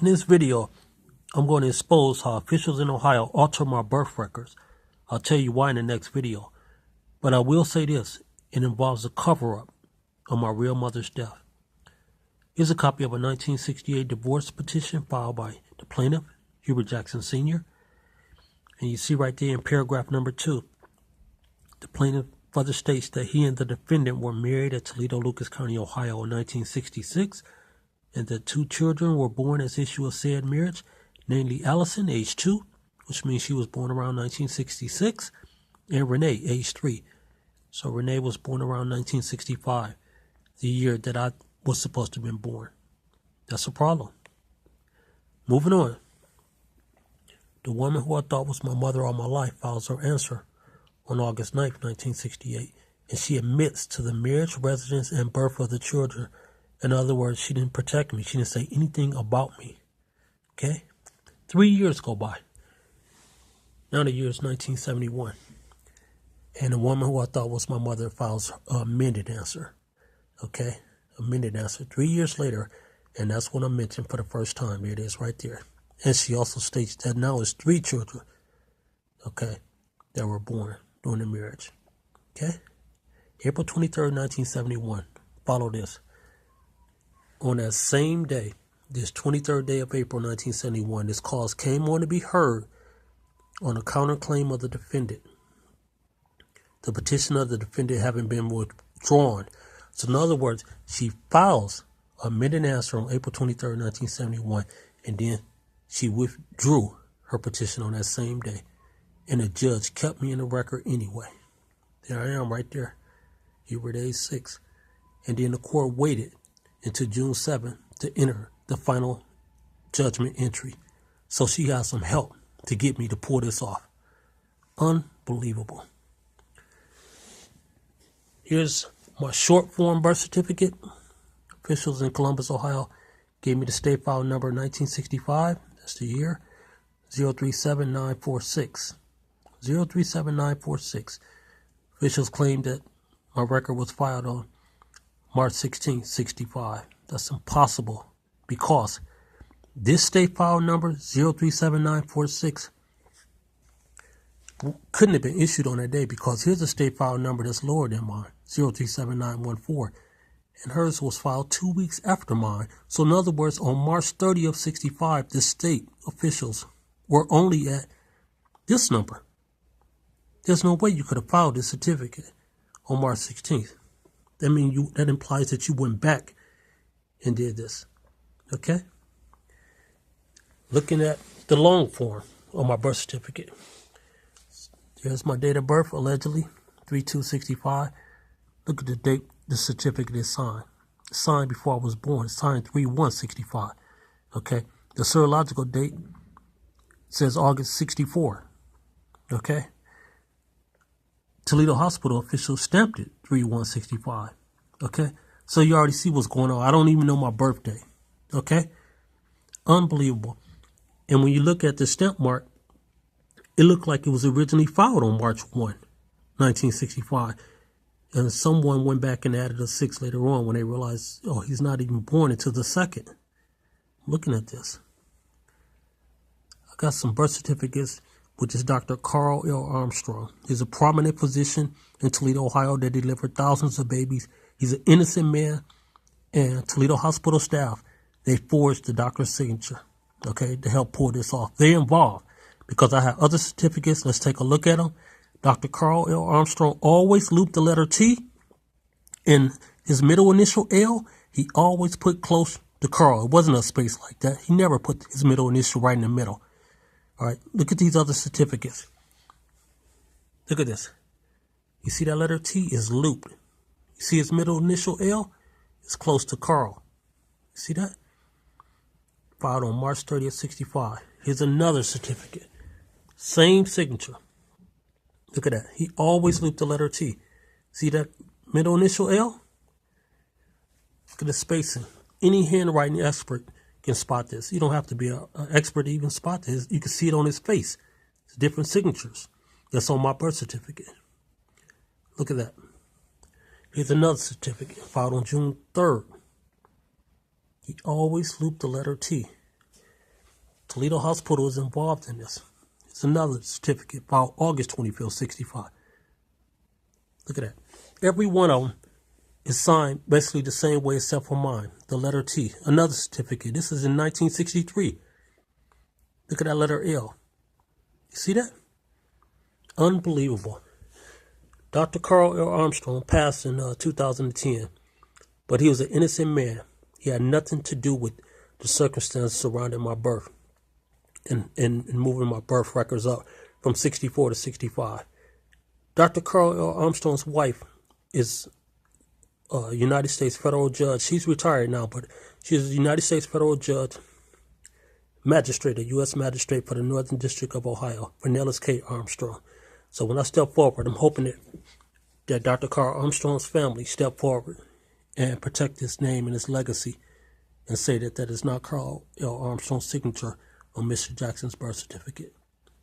In this video, I'm going to expose how officials in Ohio alter my birth records. I'll tell you why in the next video. But I will say this, it involves a cover-up of my real mother's death. Here's a copy of a 1968 divorce petition filed by the plaintiff, Hubert Jackson Sr. And you see right there in paragraph number 2, the plaintiff further states that he and the defendant were married at Toledo, Lucas County, Ohio in 1966, and that 2 children were born as issue of said marriage, namely Allison, age 2, which means she was born around 1966, and Renee, age 3. So Renee was born around 1965, the year that I was supposed to have been born. That's a problem. Moving on. The woman who I thought was my mother all my life files her answer on August 9th, 1968, and she admits to the marriage, residence, and birth of the children. In other words, she didn't protect me. She didn't say anything about me. Okay? 3 years go by. Now the year is 1971. And the woman who I thought was my mother files an amended answer. Okay? Amended answer. 3 years later, and that's when I mentioned for the first time. There it is right there. And she also states that now it's 3 children, okay, that were born during the marriage. Okay? April 23rd, 1971. Follow this. On that same day, this 23rd day of April 1971, this cause came on to be heard on a counterclaim of the defendant. The petition of the defendant having been withdrawn. So in other words, she files a amended answer on April 23rd, 1971, and then she withdrew her petition on that same day. And the judge kept me in the record anyway. There I am right there. Hubert, age 6. And then the court waited until June 7th to enter the final judgment entry. So she has some help to get me to pull this off. Unbelievable. Here's my short form birth certificate. Officials in Columbus, Ohio gave me the state file number 1965. That's the year. 037946. 037946. Officials claimed that my record was filed on March 16, 65. That's impossible because this state file number 037946 couldn't have been issued on that day because here's a state file number that's lower than mine, 037914. And hers was filed 2 weeks after mine. So in other words, on March 30 of 65, the state officials were only at this number. There's no way you could have filed this certificate on March 16th. That implies that you went back and did this. Okay? Looking at the long form on my birth certificate. There's my date of birth, allegedly, 3/2/65. Look at the date the certificate is signed. It's signed before I was born. It's signed 3/1/65. Okay? The serological date says August 64. Okay? Toledo Hospital officials stamped it 3/1/65. Okay? So you already see what's going on. I don't even know my birthday. Okay? Unbelievable. And when you look at the stamp mark, it looked like it was originally filed on March 1, 1965. And someone went back and added a 6 later on when they realized, oh, he's not even born until the 2nd. Looking at this. I got some birth certificates, which is Dr. Carl L. Armstrong. He's a prominent physician in Toledo, Ohio that delivered thousands of babies. He's an innocent man, and Toledo Hospital staff, they forged the doctor's signature, okay, to help pull this off. They're involved because I have other certificates. Let's take a look at them. Dr. Carl L. Armstrong always looped the letter T in his middle initial L. He always put close to Carl. It wasn't a space like that. He never put his middle initial right in the middle. All right, look at these other certificates. Look at this. You see that letter T is looped. You see his middle initial L? It's close to Carl. You see that? Filed on March 30th, 65. Here's another certificate. Same signature. Look at that. He always looped the letter T. See that middle initial L? Look at the spacing. Any handwriting expert can spot this. You don't have to be an expert to even spot this. You can see it on his face. It's different signatures. That's on my birth certificate. Look at that. Here's another certificate filed on June 3rd. He always looped the letter T. Toledo Hospital is involved in this. It's another certificate filed August 25th, 65. Look at that. Every one of them is signed basically the same way except for mine. The letter T. Another certificate. This is in 1963. Look at that letter L. You see that? Unbelievable. Dr. Carl L. Armstrong passed in 2010, but he was an innocent man. He had nothing to do with the circumstances surrounding my birth and moving my birth records up from 64 to 65. Dr. Carl L. Armstrong's wife is a United States federal judge. She's retired now, but she's a United States federal judge, magistrate, a U.S. magistrate for the Northern District of Ohio, Cornelis K. Armstrong. So when I step forward, I'm hoping that Dr. Carl Armstrong's family step forward and protect his name and his legacy and say that that is not Carl L. Armstrong's signature on Mr. Jackson's birth certificate.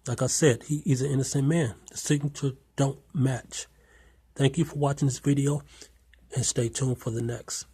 Like I said, he's an innocent man. The signature don't match. Thank you for watching this video and stay tuned for the next.